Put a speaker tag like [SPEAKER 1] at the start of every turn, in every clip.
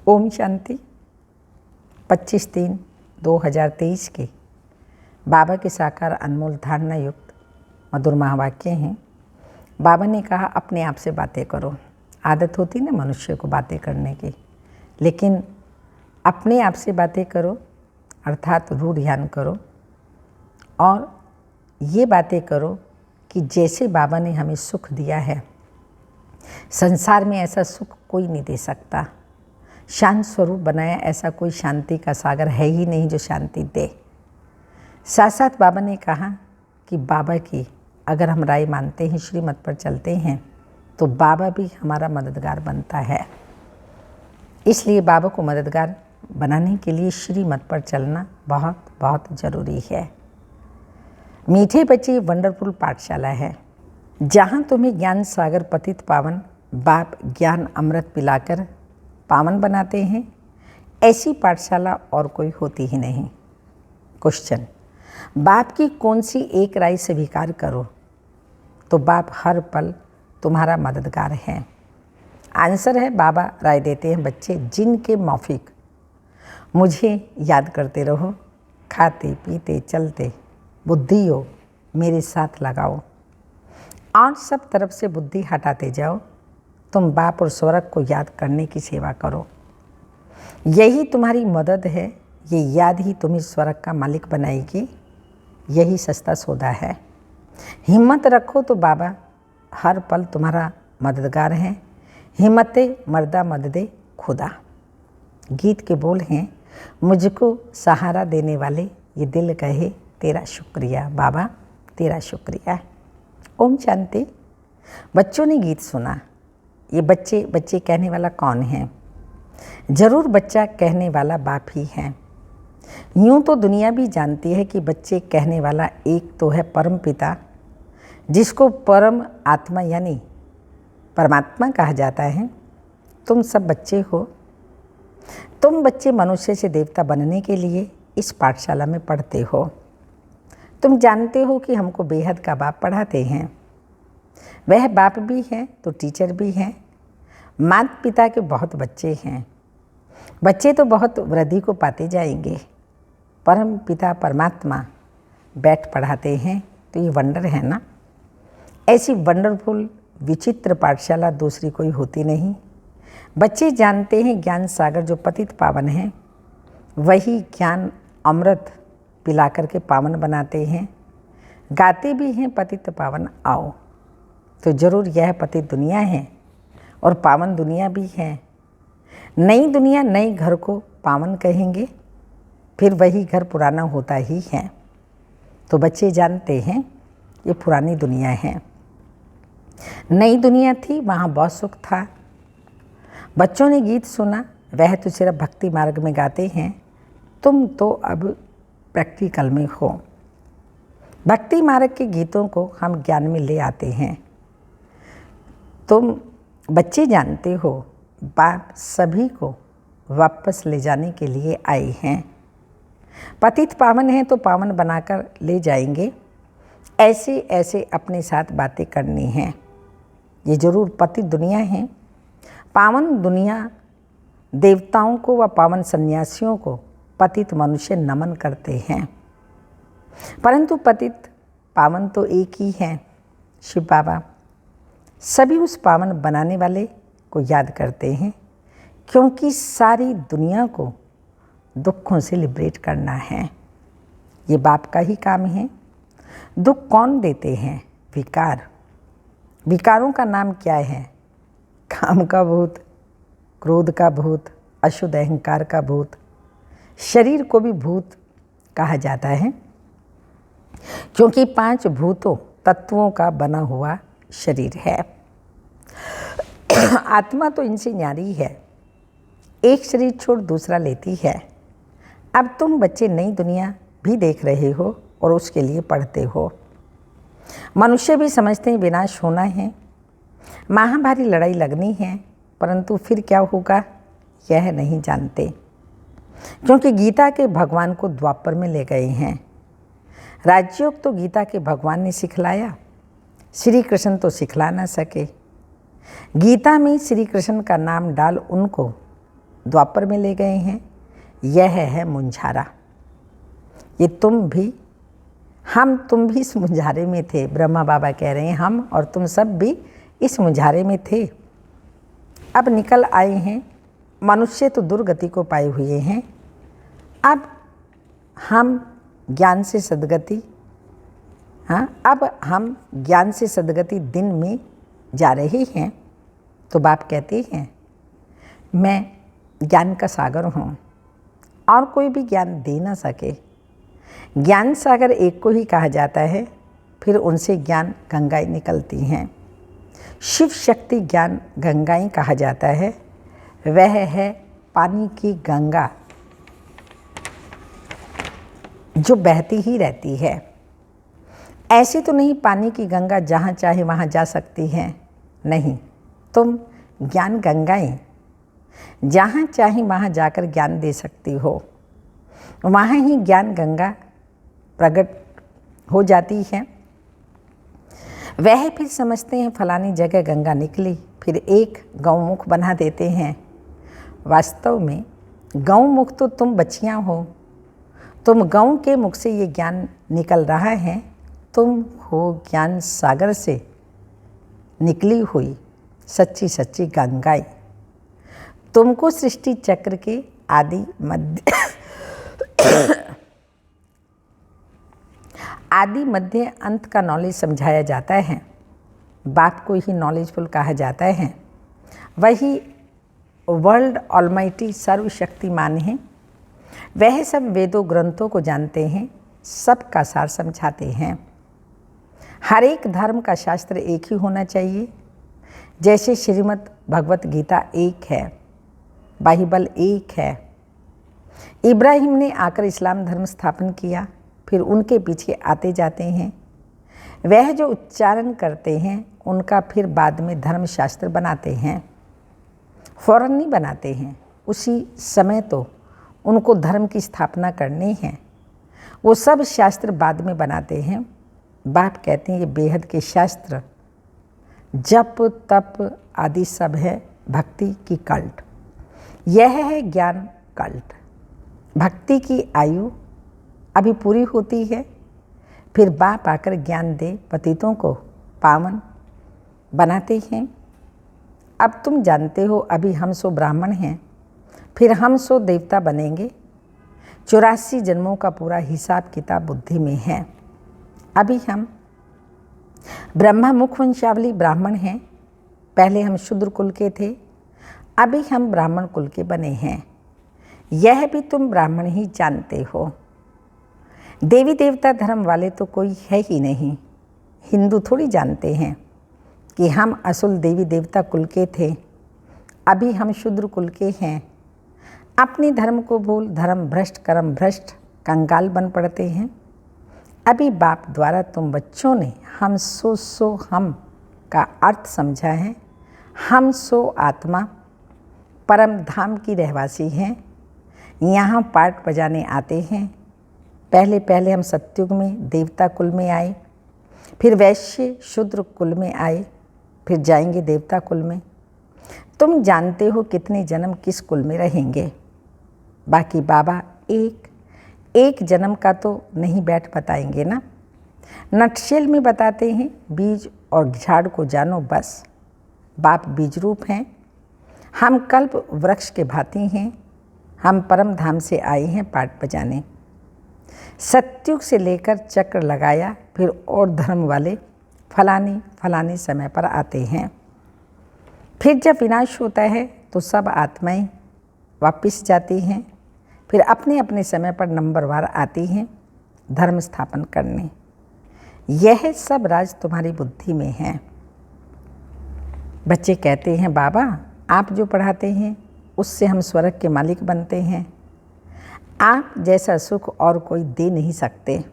[SPEAKER 1] ओम शांति। 25/3/2023 के बाबा के साकार अनमोल धारणा युक्त मधुर महावाक्य हैं। बाबा ने कहा अपने आप से बातें करो। आदत होती ना मनुष्य को बातें करने की, लेकिन अपने आप से बातें करो अर्थात रूढ़ ध्यान करो और ये बातें करो कि जैसे बाबा ने हमें सुख दिया है, संसार में ऐसा सुख कोई नहीं दे सकता। शांत स्वरूप बनाया ऐसा कोई शांति का सागर है ही नहीं जो शांति दे। साथ साथ बाबा ने कहा कि बाबा की अगर हम राय मानते हैं, श्रीमत पर चलते हैं, तो बाबा भी हमारा मददगार बनता है। इसलिए बाबा को मददगार बनाने के लिए श्रीमत पर चलना बहुत बहुत ज़रूरी है। मीठे बच्चे वंडरफुल पाठशाला है, जहाँ तुम्हें ज्ञान सागर पतित पावन बाप ज्ञान अमृत पिलाकर पावन बनाते हैं। ऐसी पाठशाला और कोई होती ही नहीं। क्वेश्चन, बाप की कौन सी एक राय स्वीकार करो तो बाप हर पल तुम्हारा मददगार है। आंसर है बाबा राय देते हैं बच्चे जिनके मौफिक मुझे याद करते रहो, खाते पीते चलते बुद्धि हो मेरे साथ लगाओ और सब तरफ से बुद्धि हटाते जाओ। तुम बाप और स्वर्ग को याद करने की सेवा करो। यही तुम्हारी मदद है, ये याद ही तुम्हें स्वर्ग का मालिक बनाएगी। यही सस्ता सौदा है। हिम्मत रखो तो बाबा हर पल तुम्हारा मददगार है। हिम्मते मर्दा मददे खुदा। गीत के बोल हैं, मुझको सहारा देने वाले ये दिल कहे तेरा शुक्रिया बाबा, तेरा शुक्रिया। ओम शांति। बच्चों ने गीत सुना। ये बच्चे कहने वाला कौन है? ज़रूर बच्चा कहने वाला बाप ही है। यूँ तो दुनिया भी जानती है कि बच्चे कहने वाला एक तो है परम पिता, जिसको परम आत्मा यानी परमात्मा कहा जाता है। तुम सब बच्चे हो। तुम बच्चे मनुष्य से देवता बनने के लिए इस पाठशाला में पढ़ते हो। तुम जानते हो कि हमको बेहद का बाप पढ़ाते हैं। वह बाप भी हैं तो टीचर भी हैं। माता पिता के बहुत बच्चे हैं। बच्चे तो बहुत वृद्धि को पाते जाएंगे। परम पिता परमात्मा बैठ पढ़ाते हैं, तो ये वंडर है ना। ऐसी वंडरफुल विचित्र पाठशाला दूसरी कोई होती नहीं। बच्चे जानते हैं ज्ञान सागर जो पतित पावन है, वही ज्ञान अमृत पिला करके पावन बनाते हैं। गाते भी हैं पतित पावन आओ। तो ज़रूर यह पतित दुनिया है और पावन दुनिया भी है। नई दुनिया नए घर को पावन कहेंगे, फिर वही घर पुराना होता ही है। तो बच्चे जानते हैं ये पुरानी दुनिया है। नई दुनिया थी, वहाँ बहुत सुख था। बच्चों ने गीत सुना, वह तो सिर्फ भक्ति मार्ग में गाते हैं। तुम तो अब प्रैक्टिकल में हो। भक्ति मार्ग के गीतों को हम ज्ञान में ले आते हैं। तुम बच्चे जानते हो बाप सभी को वापस ले जाने के लिए आए हैं। पतित पावन है तो पावन बनाकर ले जाएंगे। ऐसे ऐसे अपने साथ बातें करनी हैं। ये ज़रूर पतित दुनिया है। पावन दुनिया देवताओं को व पावन सन्यासियों को पतित मनुष्य नमन करते हैं, परंतु पतित पावन तो एक ही है, शिव बाबा। सभी उस पावन बनाने वाले को याद करते हैं, क्योंकि सारी दुनिया को दुखों से लिबरेट करना है। ये बाप का ही काम है। दुख कौन देते हैं? विकार। विकारों का नाम क्या है? काम का भूत, क्रोध का भूत, अशुद्ध अहंकार का भूत। शरीर को भी भूत कहा जाता है, क्योंकि 5 भूतों तत्वों का बना हुआ शरीर है। आत्मा तो इनसे न्यारी है, एक शरीर छोड़ दूसरा लेती है। अब तुम बच्चे नई दुनिया भी देख रहे हो और उसके लिए पढ़ते हो। मनुष्य भी समझते हैं विनाश होना है, महाभारी लड़ाई लगनी है, परंतु फिर क्या होगा यह नहीं जानते, क्योंकि गीता के भगवान को द्वापर में ले गए हैं। राजयोग तो गीता के भगवान ने सिखलाया, श्री कृष्ण तो सिखला ना सके। गीता में श्री कृष्ण का नाम डाल उनको द्वापर में ले गए हैं। यह है मुंझारा। ये तुम भी, तुम भी इस मुंझारे में थे। ब्रह्मा बाबा कह रहे हैं हम और तुम सब भी इस मुंझारे में थे, अब निकल आए हैं। मनुष्य तो दुर्गति को पाए हुए हैं, अब हम ज्ञान से सद्गति, अब हम ज्ञान से सद्गति दिन में जा रहे हैं। तो बाप कहते हैं मैं ज्ञान का सागर हूँ और कोई भी ज्ञान दे ना सके। ज्ञान सागर एक को ही कहा जाता है, फिर उनसे ज्ञान गंगाएं निकलती हैं। शिव शक्ति ज्ञान गंगाएं कहा जाता है। वह है पानी की गंगा जो बहती ही रहती है। ऐसी तो नहीं पानी की गंगा जहाँ चाहे वहाँ जा सकती है, नहीं। तुम ज्ञान गंगाएं जहाँ चाहे वहाँ जाकर ज्ञान दे सकती हो। वहाँ ही ज्ञान गंगा प्रकट हो जाती है। वह फिर समझते हैं फलानी जगह गंगा निकली, फिर एक गौमुख बना देते हैं। वास्तव में गौमुख तो तुम बच्चियाँ हो, तुम गौ के मुख से ये ज्ञान निकल रहा है। तुम हो ज्ञान सागर से निकली हुई सच्ची सच्ची गंगाएं। तुमको सृष्टि चक्र के आदि मध्य अंत का नॉलेज समझाया जाता है। बाप को ही नॉलेजफुल कहा जाता है। वही वर्ल्ड ऑलमाइटी सर्वशक्तिमान है। वह सब वेदों ग्रंथों को जानते हैं, सबका सार समझाते हैं। हर एक धर्म का शास्त्र एक ही होना चाहिए। जैसे श्रीमद् भगवत गीता एक है, बाइबल एक है। इब्राहिम ने आकर इस्लाम धर्म स्थापन किया, फिर उनके पीछे आते जाते हैं। वह जो उच्चारण करते हैं उनका फिर बाद में धर्मशास्त्र बनाते हैं। फौरन नहीं बनाते हैं, उसी समय तो उनको धर्म की स्थापना करनी है। वो सब शास्त्र बाद में बनाते हैं। बाप कहते हैं ये बेहद के शास्त्र जप तप आदि सब है भक्ति की कल्ट। यह है ज्ञान कल्ट। भक्ति की आयु अभी पूरी होती है, फिर बाप आकर ज्ञान दे पतितों को पावन बनाते हैं। अब तुम जानते हो अभी हम सो ब्राह्मण हैं, फिर हम सो देवता बनेंगे। 84 जन्मों का पूरा हिसाब किताब बुद्धि में है। अभी हम ब्रह्मा मुख वंशावली ब्राह्मण हैं। पहले हम शूद्र कुल के थे, अभी हम ब्राह्मण कुल के बने हैं। यह भी तुम ब्राह्मण ही जानते हो। देवी देवता धर्म वाले तो कोई है ही नहीं। हिंदू थोड़ी जानते हैं कि हम असुल देवी देवता कुल के थे, अभी हम शूद्र कुल के हैं। अपने धर्म को भूल धर्म भ्रष्ट कर्म भ्रष्ट कंगाल बन पड़ते हैं। अभी बाप द्वारा तुम बच्चों ने हम सो हम का अर्थ समझा है। हम सो आत्मा परम धाम की रहवासी हैं। यहाँ पाठ बजाने आते हैं। पहले पहले हम सत्युग में देवता कुल में आए, फिर वैश्य शूद्र कुल में आए, फिर जाएंगे देवता कुल में। तुम जानते हो कितने जन्म किस कुल में रहेंगे। बाकी बाबा एक जन्म का तो नहीं बैठ बताएंगे ना, नटशेल में बताते हैं। बीज और झाड़ को जानो बस। बाप बीज रूप हैं, हम कल्प वृक्ष के भांति हैं। हम परम धाम से आए हैं पाठ बजाने। सत्युग से लेकर चक्र लगाया, फिर और धर्म वाले फलाने समय पर आते हैं। फिर जब विनाश होता है तो सब आत्माएं वापस जाती हैं, फिर अपने अपने समय पर नंबरवार आती हैं धर्म स्थापन करने। यह सब राज तुम्हारी बुद्धि में है। बच्चे कहते हैं बाबा आप जो पढ़ाते हैं उससे हम स्वर्ग के मालिक बनते हैं। आप जैसा सुख और कोई दे नहीं सकते।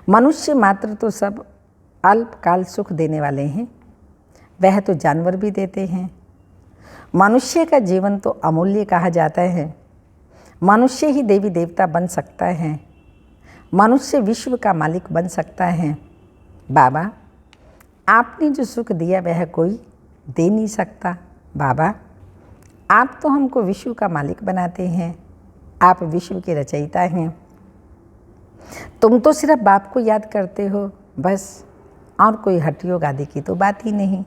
[SPEAKER 1] मनुष्य मात्र तो सब अल्पकाल सुख देने वाले हैं, वह तो जानवर भी देते हैं। मनुष्य का जीवन तो अमूल्य कहा जाता है। मनुष्य ही देवी देवता बन सकता है, मनुष्य विश्व का मालिक बन सकता है। बाबा आपने जो सुख दिया वह कोई दे नहीं सकता। बाबा आप तो हमको विश्व का मालिक बनाते हैं, आप विश्व के रचयिता हैं। तुम तो सिर्फ बाप को याद करते हो बस, और कोई हठयोग आदि की तो बात ही नहीं।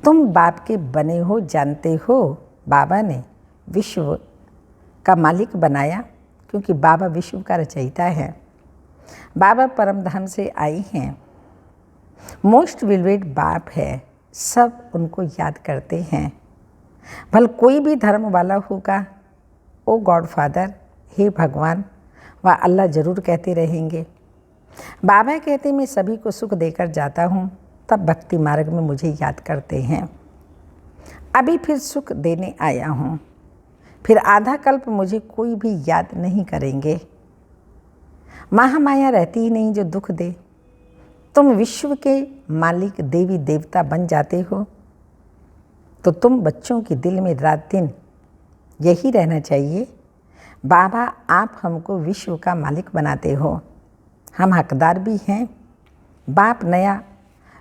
[SPEAKER 1] तुम बाप के बने हो, जानते हो बाबा ने विश्व का मालिक बनाया क्योंकि बाबा विश्व का रचयिता है। बाबा परम धाम से आई हैं, मोस्ट विलवेड बाप है, सब उनको याद करते हैं। भल कोई भी धर्म वाला होगा, ओ गॉड फादर, हे भगवान व अल्लाह ज़रूर कहते रहेंगे। बाबा कहते मैं सभी को सुख देकर जाता हूँ, तब भक्ति मार्ग में मुझे याद करते हैं। अभी फिर सुख देने आया हूँ, फिर आधा कल्प मुझे कोई भी याद नहीं करेंगे। महामाया रहती ही नहीं जो दुख दे। तुम विश्व के मालिक देवी देवता बन जाते हो तो तुम बच्चों के दिल में रात दिन यही रहना चाहिए, बाबा आप हमको विश्व का मालिक बनाते हो, हम हकदार भी हैं। बाप नया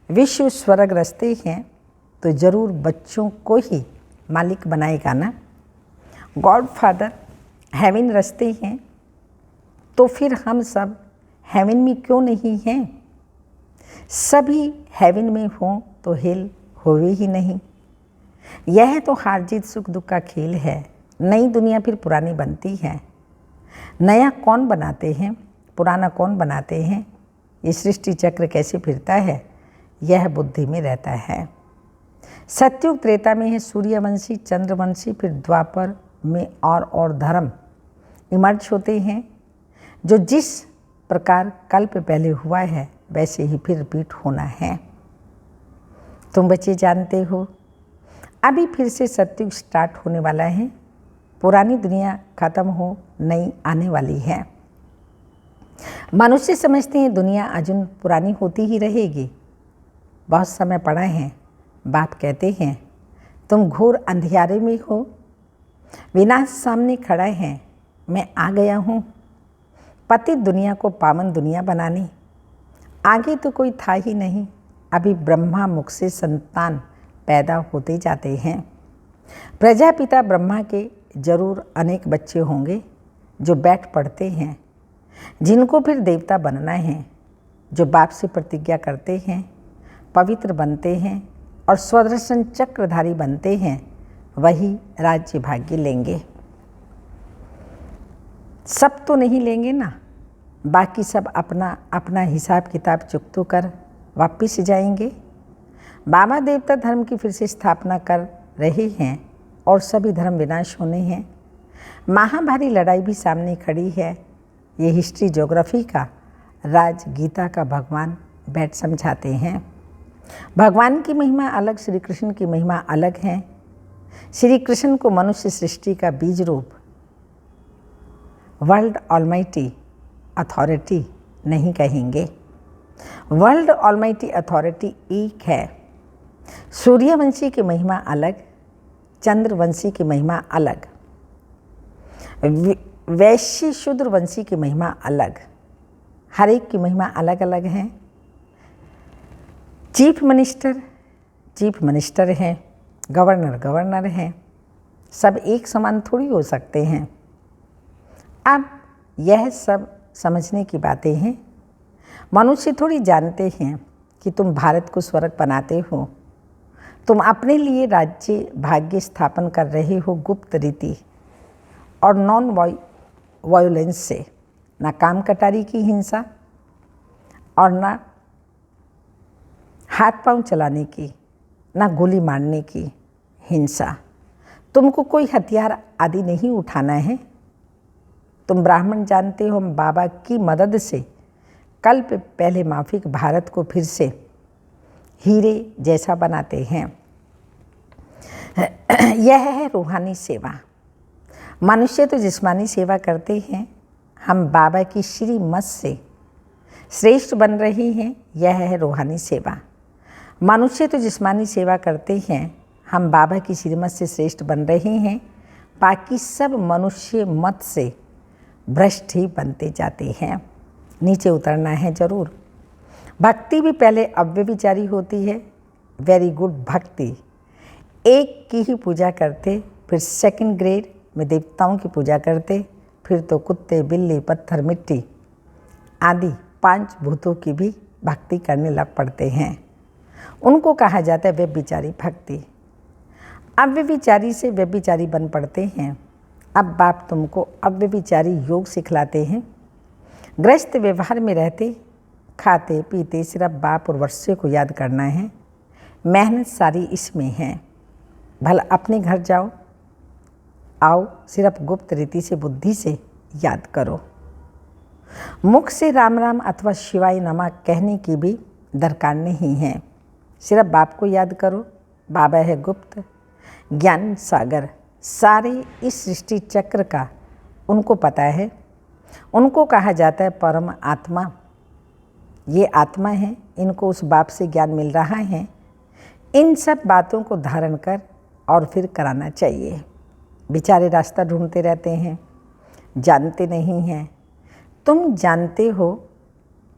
[SPEAKER 1] विश्व स्वर्ग रचते हैं तो ज़रूर बच्चों को ही मालिक बनाएगा ना। गॉड फादर हेवन रचते हैं तो फिर हम सब हेवन में क्यों नहीं हैं? सभी हेवन में हों तो हेल होवे ही नहीं। यह तो हार जीत सुख दुख का खेल है। नई दुनिया फिर पुरानी बनती है। नया कौन बनाते हैं, पुराना कौन बनाते हैं? ये सृष्टि चक्र कैसे फिरता है, यह बुद्धि में रहता है। सतयुग त्रेता में है सूर्यवंशी, चंद्रवंशी, फिर द्वापर में और धर्म इमर्ज होते हैं। जो जिस प्रकार कल्प पहले हुआ है वैसे ही फिर रिपीट होना है। तुम बच्चे जानते हो अभी फिर से सतयुग स्टार्ट होने वाला है। पुरानी दुनिया खत्म हो, नई आने वाली है। मनुष्य समझते हैं दुनिया अजून पुरानी होती ही रहेगी। बहुत समय पड़ा है। बाप कहते हैं तुम घोर अंधियारे में हो, विनाश सामने खड़ा है, मैं आ गया हूँ पतित दुनिया को पावन दुनिया बनाने। आगे तो कोई था ही नहीं। अभी ब्रह्मा मुख से संतान पैदा होते जाते हैं। प्रजापिता ब्रह्मा के जरूर अनेक बच्चे होंगे जो बैठ पढ़ते हैं, जिनको फिर देवता बनना है, जो बाप से प्रतिज्ञा करते हैं, पवित्र बनते हैं और स्वदर्शन चक्रधारी बनते हैं, वही राज्य भाग्य लेंगे। सब तो नहीं लेंगे ना, बाकी सब अपना अपना हिसाब किताब चुकतो कर वापिस जाएंगे। बाबा देवता धर्म की फिर से स्थापना कर रहे हैं और सभी धर्म विनाश होने हैं। महाभारी लड़ाई भी सामने खड़ी है। ये हिस्ट्री ज्योग्राफी का राज गीता का भगवान बैठ समझाते हैं। भगवान की महिमा अलग, श्री कृष्ण की महिमा अलग है। श्री कृष्ण को मनुष्य सृष्टि का बीज रूप वर्ल्ड ऑलमाइटी अथॉरिटी नहीं कहेंगे। वर्ल्ड ऑलमाइटी अथॉरिटी एक है। सूर्यवंशी की महिमा अलग, चंद्रवंशी की महिमा अलग, वैश्य शूद्रवंशी की महिमा अलग। हर एक की महिमा अलग अलग है। चीफ मिनिस्टर हैं, गवर्नर हैं। सब एक समान थोड़ी हो सकते हैं। अब यह सब समझने की बातें हैं। मनुष्य थोड़ी जानते हैं कि तुम भारत को स्वर्ग बनाते हो। तुम अपने लिए राज्य भाग्य स्थापन कर रहे हो गुप्त रीति और नॉन वायोलेंस से। ना काम कटारी की हिंसा और ना हाथ पांव चलाने की, ना गोली मारने की हिंसा। तुमको कोई हथियार आदि नहीं उठाना है। तुम ब्राह्मण जानते हो, हम बाबा की मदद से कल्प पहले माफिक भारत को फिर से हीरे जैसा बनाते हैं। यह है रूहानी सेवा। मनुष्य तो जिस्मानी सेवा करते हैं, हम बाबा की श्रीमत से श्रेष्ठ बन रहे हैं। यह है रूहानी सेवा। मनुष्य तो जिस्मानी सेवा करते हैं, हम बाबा की श्रीमत से श्रेष्ठ बन रहे हैं। बाकी सब मनुष्य मत से भ्रष्ट ही बनते जाते हैं। नीचे उतरना है जरूर। भक्ति भी पहले अव्यभिचारी होती है। वेरी गुड भक्ति। एक की ही पूजा करते फिर सेकंड ग्रेड में देवताओं की पूजा करते, फिर तो कुत्ते, बिल्ली, पत्थर, मिट्टी आदि 5 भूतों की भी भक्ति करने लग पड़ते हैं। उनको कहा जाता है व्यभिचारी भक्ति। अब व्यभिचारी से व्यभिचारी बन पड़ते हैं। अब बाप तुमको अव्यभिचारी योग सिखलाते हैं। गृहस्थ व्यवहार में रहते, खाते पीते सिर्फ बाप और वर्षे को याद करना है। मेहनत सारी इसमें है। भला अपने घर जाओ आओ, सिर्फ गुप्त रीति से बुद्धि से याद करो। मुख से राम राम अथवा शिवाय नमः कहने की भी दरकार नहीं है। सिर्फ बाप को याद करो। बाबा है गुप्त ज्ञान सागर, सारे इस सृष्टि चक्र का उनको पता है। उनको कहा जाता है परम आत्मा। ये आत्मा है, इनको उस बाप से ज्ञान मिल रहा है। इन सब बातों को धारण कर और फिर कराना चाहिए। बेचारे रास्ता ढूंढते रहते हैं, जानते नहीं हैं। तुम जानते हो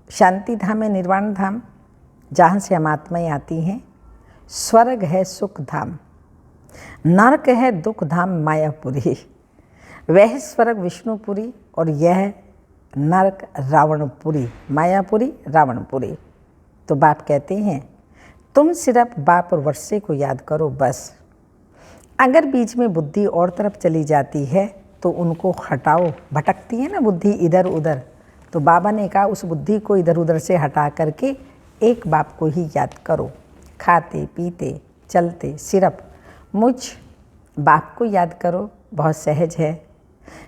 [SPEAKER 1] शांति धाम है निर्वाण धाम, जहाँ से हम आत्माएँ आती हैं। स्वर्ग है सुख धाम, नरक है दुख धाम मायापुरी। वह स्वर्ग विष्णुपुरी और यह नरक रावणपुरी, मायापुरी रावणपुरी। तो बाप कहते हैं तुम सिर्फ बाप और वर्षे को याद करो बस। अगर बीच में बुद्धि और तरफ चली जाती है तो उनको हटाओ। भटकती है ना बुद्धि इधर उधर, तो बाबा ने कहा उस बुद्धि को इधर उधर से हटा करके एक बाप को ही याद करो। खाते पीते चलते सिर्फ मुझ बाप को याद करो। बहुत सहज है।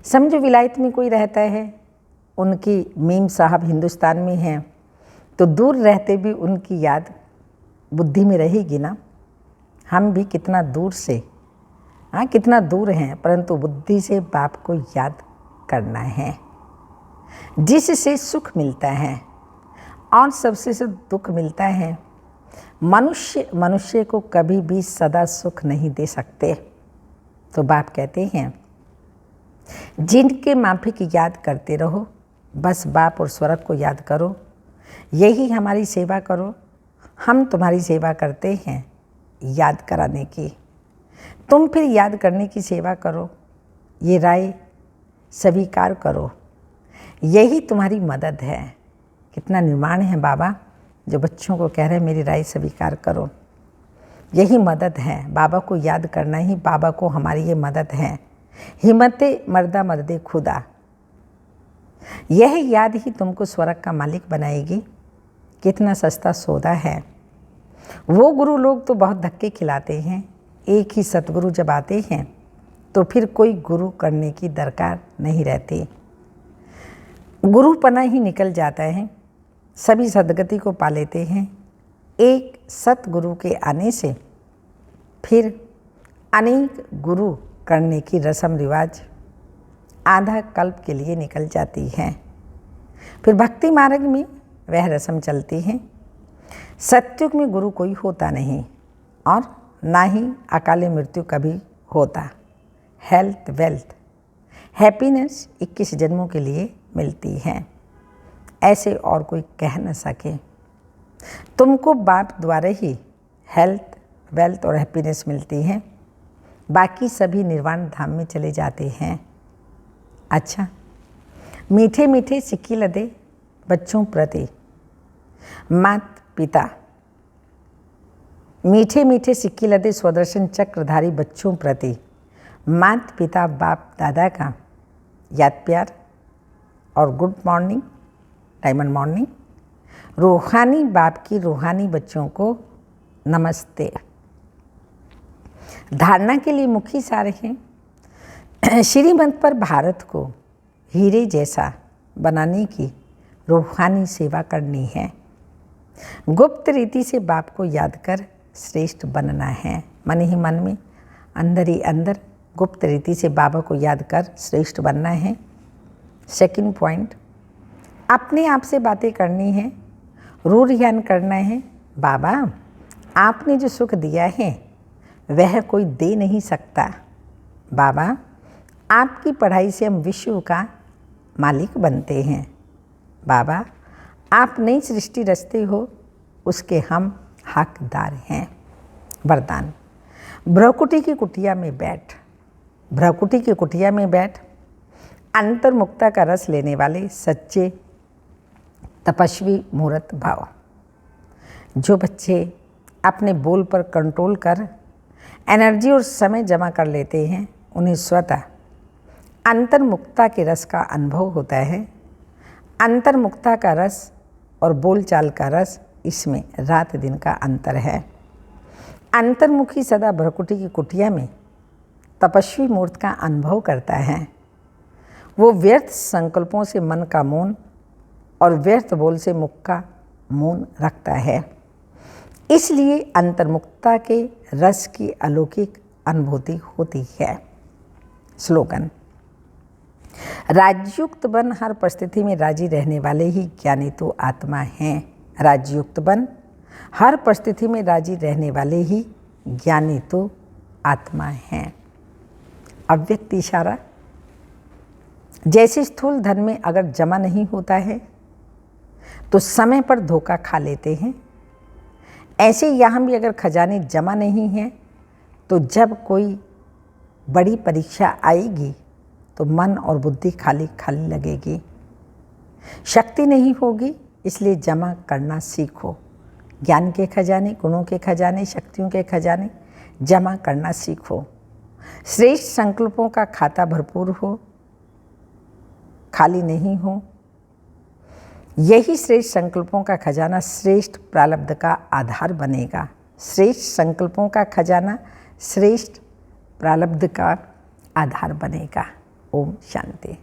[SPEAKER 1] समझो विलायत में कोई रहता है, उनकी मीम साहब हिंदुस्तान में हैं, तो दूर रहते भी उनकी याद बुद्धि में रहेगी ना। हम भी कितना दूर से, हाँ कितना दूर हैं, परंतु बुद्धि से बाप को याद करना है, जिससे सुख मिलता है और सबसे से दुख मिलता है। मनुष्य को कभी भी सदा सुख नहीं दे सकते। तो बाप कहते हैं जिनके माफिक याद करते रहो, बस बाप और स्वर्ग को याद करो। यही हमारी सेवा करो। हम तुम्हारी सेवा करते हैं याद कराने की, तुम फिर याद करने की सेवा करो। ये राय स्वीकार करो, यही तुम्हारी मदद है। कितना निर्माण है बाबा जो बच्चों को कह रहे हैं मेरी राय स्वीकार करो। यही मदद है, बाबा को याद करना ही बाबा को हमारी ये मदद है। हिम्मते मर्दा मददे खुदा, यह याद ही तुमको स्वर्ग का मालिक बनाएगी। कितना सस्ता सौदा है। वो गुरु लोग तो बहुत धक्के खिलाते हैं। एक ही सतगुरु जब आते हैं तो फिर कोई गुरु करने की दरकार नहीं रहती। गुरुपना ही निकल जाता है, सभी सदगति को पा लेते हैं। एक सतगुरु के आने से फिर अनेक गुरु करने की रस्म रिवाज आधा कल्प के लिए निकल जाती है। फिर भक्ति मार्ग में वह रस्म चलती है। सत्युग में गुरु कोई होता नहीं और ना ही अकाले मृत्यु कभी होता। हेल्थ वेल्थ हैप्पीनेस 21 जन्मों के लिए मिलती है, ऐसे और कोई कह न सके। तुमको बाप द्वारा ही हेल्थ वेल्थ और हैप्पीनेस मिलती है, बाकी सभी निर्वाण धाम में चले जाते हैं। अच्छा, मीठे मीठे सिक्की लदे बच्चों प्रति मात पिता, मीठे मीठे सिक्की लदे स्वदर्शन चक्रधारी बच्चों प्रति मात पिता बाप दादा का याद प्यार और गुड मॉर्निंग, डायमंड मॉर्निंग। रूहानी बाप की रूहानी बच्चों को नमस्ते। धारणा के लिए मुख्य सार हैं। श्रीमत पर भारत को हीरे जैसा बनाने की रूहानी सेवा करनी है। गुप्त रीति से बाप को याद कर श्रेष्ठ बनना है। मन ही मन में, अंदर ही अंदर गुप्त रीति से बाबा को याद कर श्रेष्ठ बनना है। सेकंड पॉइंट, अपने आप से बातें करनी है, रूढ़ ज्ञान करना है। बाबा आपने जो सुख दिया है वह कोई दे नहीं सकता। बाबा आपकी पढ़ाई से हम विश्व का मालिक बनते हैं। बाबा आप नई सृष्टि रचते हो, उसके हम हकदार हैं। वरदान, भ्रकुटी की कुटिया में बैठ भ्रकुटी की कुटिया में बैठ अंतर्मुक्ता का रस लेने वाले सच्चे तपस्वी मूर्त भाव। जो बच्चे अपने बोल पर कंट्रोल कर एनर्जी और समय जमा कर लेते हैं, उन्हें स्वतः अंतर्मुक्ता के रस का अनुभव होता है। अंतर्मुक्ता का रस और बोलचाल का रस, इसमें रात दिन का अंतर है। अंतर्मुखी सदा भ्रकुटी की कुटिया में तपस्वी मूर्त का अनुभव करता है। वो व्यर्थ संकल्पों से मन का मौन और व्यर्थ बोल से मुख का मौन रखता है। इसलिए अंतर्मुक्ता के रस की अलौकिक अनुभूति होती है। स्लोगन: राजयुक्त बन हर परिस्थिति में राजी रहने वाले ही ज्ञानी तो आत्मा हैं। राजयुक्त बन हर परिस्थिति में राजी रहने वाले ही ज्ञानी तो आत्मा हैं। अव्यक्त इशारा: जैसे स्थूल धन में अगर जमा नहीं होता है तो समय पर धोखा खा लेते हैं, ऐसे यहाँ भी अगर खजाने जमा नहीं हैं तो जब कोई बड़ी परीक्षा आएगी तो मन और बुद्धि खाली खाली लगेगी। शक्ति नहीं होगी, इसलिए जमा करना सीखो। ज्ञान के खजाने, गुणों के खजाने, शक्तियों के खजाने जमा करना सीखो। श्रेष्ठ संकल्पों का खाता भरपूर हो, खाली नहीं हो। यही श्रेष्ठ संकल्पों का खजाना श्रेष्ठ प्रारब्ध का आधार बनेगा। श्रेष्ठ संकल्पों का खजाना श्रेष्ठ प्रारब्ध का आधार बनेगा। ओम शांति।